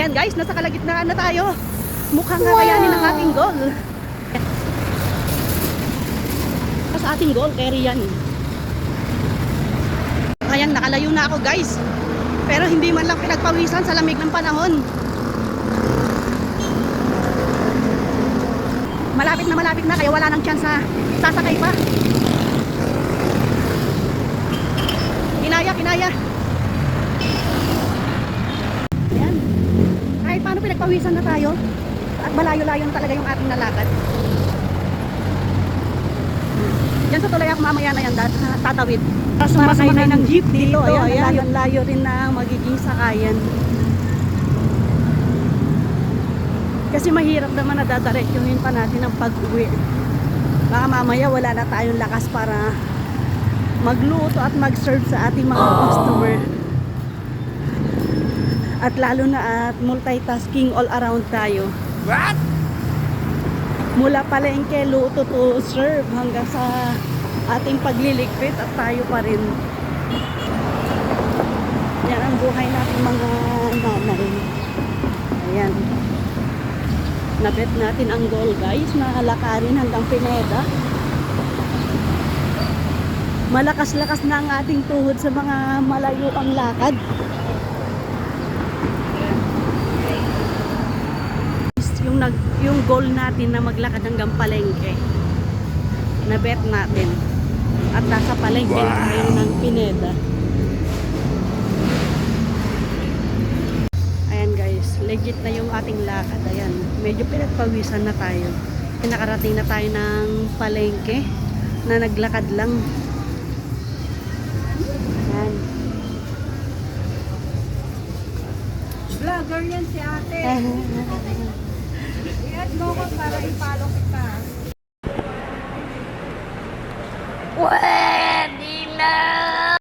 Ayan guys, nasa kalagitnaan na tayo. Mukhang kakayanin ang ating goal. Sa ating goal, carry yan. Ayan, nakalayo na ako guys. Pero hindi man lang pinagpawisan sa lamig ng panahon. Malapit na, kaya wala nang chance na sasakay pa. Kinaya. Ayan. Kahit paano pinagpawisan na tayo. At malayo-layo na talaga yung ating nalakad. Yan sa tulay ako mamaya na yan, tatawid. Para sumakay ng jeep dito. Ayan, layo rin na magiging sakayan. Kasi mahirap naman na dadaretsuhin pa natin ang pag-uwi. Baka mamaya wala na tayong lakas para magluto at mag-serve sa ating mga customer. At lalo na at multitasking all around tayo. What? Mula palengke, luto to serve hanggang sa ating pagliligpit at tayo pa rin. Yan ang buhay natin mga nanay. Ayan. Nabet natin ang goal guys, nakalakarin hanggang Pineda. Malakas-lakas na ang ating tuhod sa mga malayo ang lakad. Yung goal natin na maglakad hanggang palengke, nabet natin. At nasa palengke na tayo ng Pineda. Ayan guys, legit na yung ating lakad. Ayan, medyo pinagpawisan na tayo. Nakarating na tayo ng palengke na naglakad lang. Ayan. Vlogger yan si ate. I-add mo ko para i-follow kita. Weh!